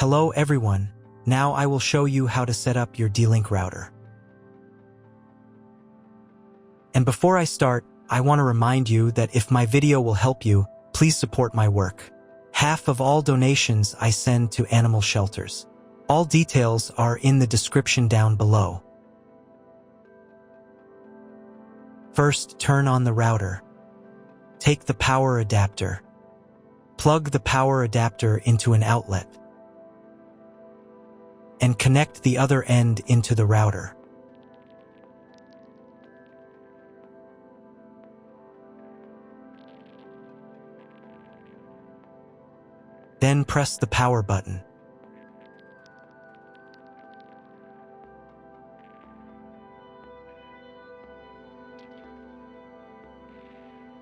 Hello everyone, now I will show you how to set up your D-Link router. And before I start, I want to remind you that if my video will help you, please support my work. Half of all donations I send to animal shelters. All details are in the description down below. First, turn on the router. Take the power adapter. Plug the power adapter into an outlet. And connect the other end into the router. Then press the power button.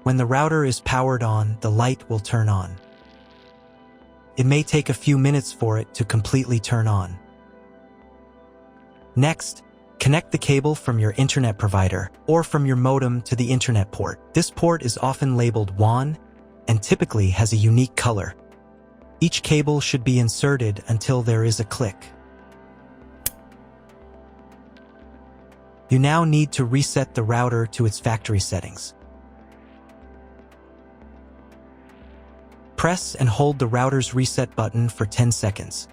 When the router is powered on, the light will turn on. It may take a few minutes for it to completely turn on. Next, connect the cable from your internet provider or from your modem to the internet port. This port is often labeled WAN and typically has a unique color. Each cable should be inserted until there is a click. You now need to reset the router to its factory settings. Press and hold the router's reset button for 10 seconds.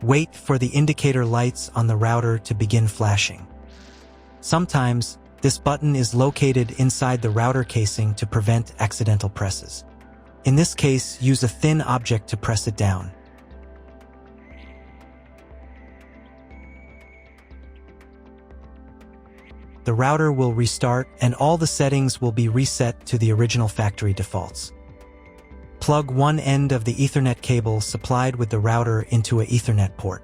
Wait for the indicator lights on the router to begin flashing. Sometimes, this button is located inside the router casing to prevent accidental presses. In this case, use a thin object to press it down. The router will restart and all the settings will be reset to the original factory defaults. Plug one end of the Ethernet cable supplied with the router into an Ethernet port.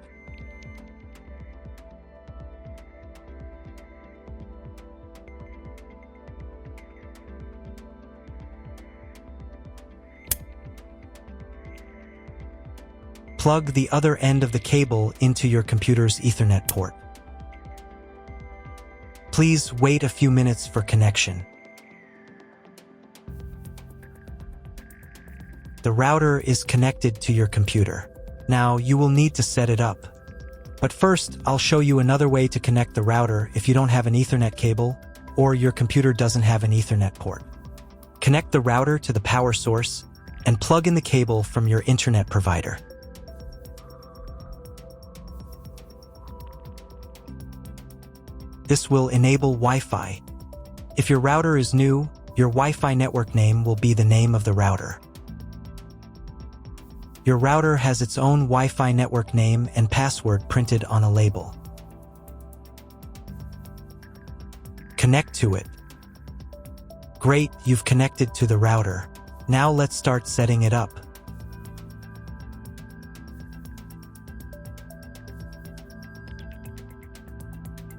Plug the other end of the cable into your computer's Ethernet port. Please wait a few minutes for connection. The router is connected to your computer. Now you will need to set it up. But first, I'll show you another way to connect the router if you don't have an Ethernet cable or your computer doesn't have an Ethernet port. Connect the router to the power source and plug in the cable from your internet provider. This will enable Wi-Fi. If your router is new, your Wi-Fi network name will be the name of the router. Your router has its own Wi-Fi network name and password printed on a label. Connect to it. Great, you've connected to the router. Now let's start setting it up.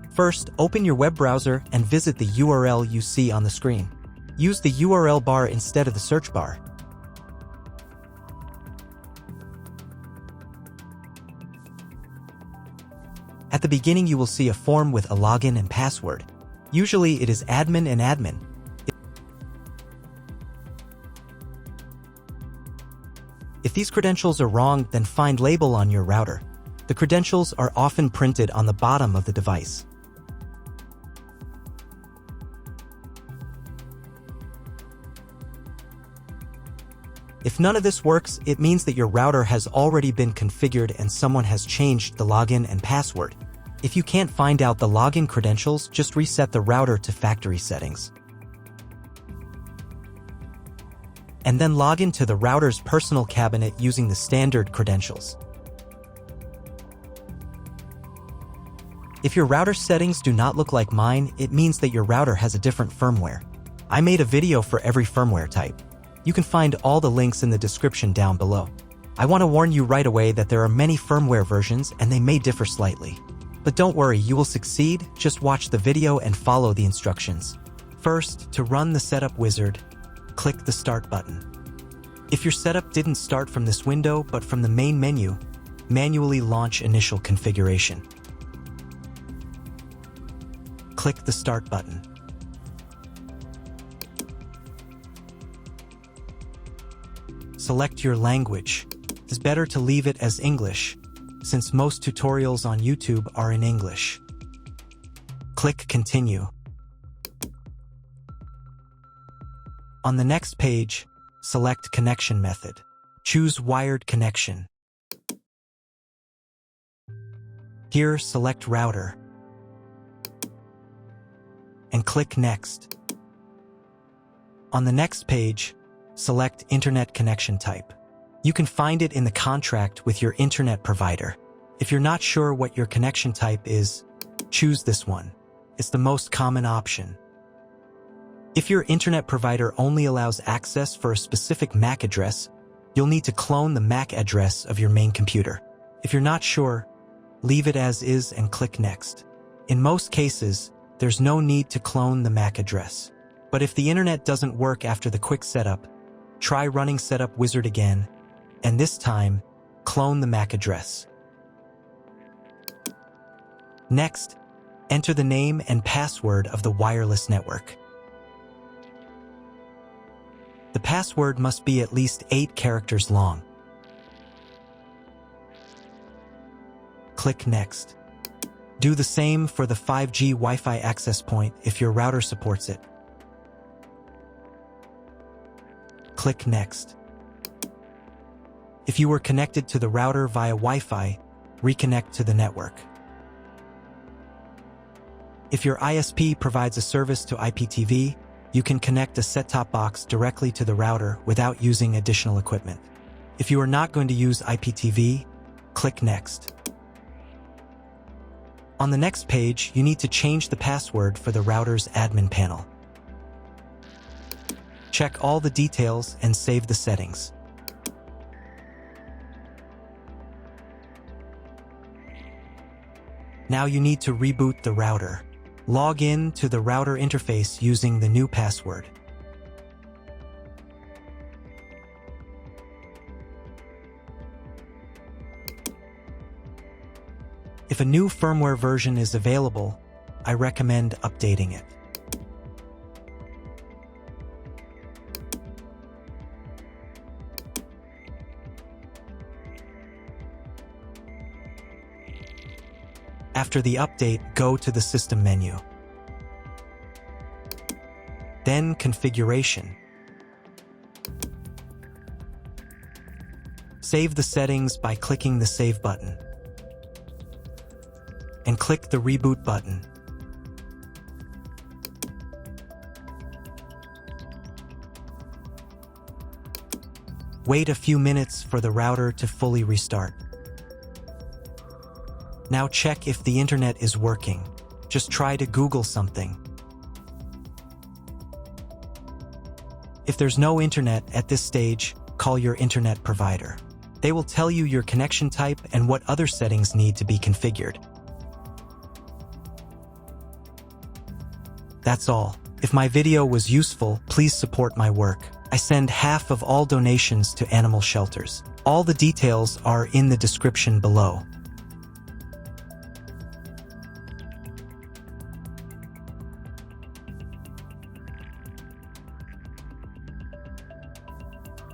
First, open your web browser and visit the URL you see on the screen. Use the URL bar instead of the search bar. At the beginning, you will see a form with a login and password. Usually, it is admin and admin. If these credentials are wrong, then find label on your router. The credentials are often printed on the bottom of the device. If none of this works, it means that your router has already been configured and someone has changed the login and password. If you can't find out the login credentials, just reset the router to factory settings. And then log into the router's personal cabinet using the standard credentials. If your router settings do not look like mine, it means that your router has a different firmware. I made a video for every firmware type. You can find all the links in the description down below. I want to warn you right away that there are many firmware versions and they may differ slightly. But don't worry, you will succeed, just watch the video and follow the instructions. First, to run the setup wizard, click the start button. If your setup didn't start from this window but from the main menu, manually launch initial configuration. Click the start button. Select your language. It's better to leave it as English. since most tutorials on YouTube are in English. Click Continue. On the next page, select Connection Method. Choose Wired Connection. Here, select Router and click Next. On the next page, select Internet Connection Type. You can find it in the contract with your internet provider. If you're not sure what your connection type is, choose this one. It's the most common option. If your internet provider only allows access for a specific MAC address, you'll need to clone the MAC address of your main computer. If you're not sure, leave it as is and click Next. In most cases, there's no need to clone the MAC address. But if the internet doesn't work after the quick setup, try running Setup Wizard again, and this time, clone the MAC address. Next, enter the name and password of the wireless network. The password must be at least 8 characters long. Click Next. Do the same for the 5G Wi-Fi access point if your router supports it. Click Next. If you were connected to the router via Wi-Fi, reconnect to the network. If your ISP provides a service to IPTV, you can connect a set-top box directly to the router without using additional equipment. If you are not going to use IPTV, click Next. On the next page, you need to change the password for the router's admin panel. Check all the details and save the settings. Now you need to reboot the router. Log in to the router interface using the new password. If a new firmware version is available, I recommend updating it. After the update, go to the System menu. Then Configuration. Save the settings by clicking the Save button. And click the Reboot button. Wait a few minutes for the router to fully restart. Now check if the internet is working. Just try to Google something. If there's no internet at this stage, call your internet provider. They will tell you your connection type and what other settings need to be configured. That's all. If my video was useful, please support my work. I send half of all donations to animal shelters. All the details are in the description below.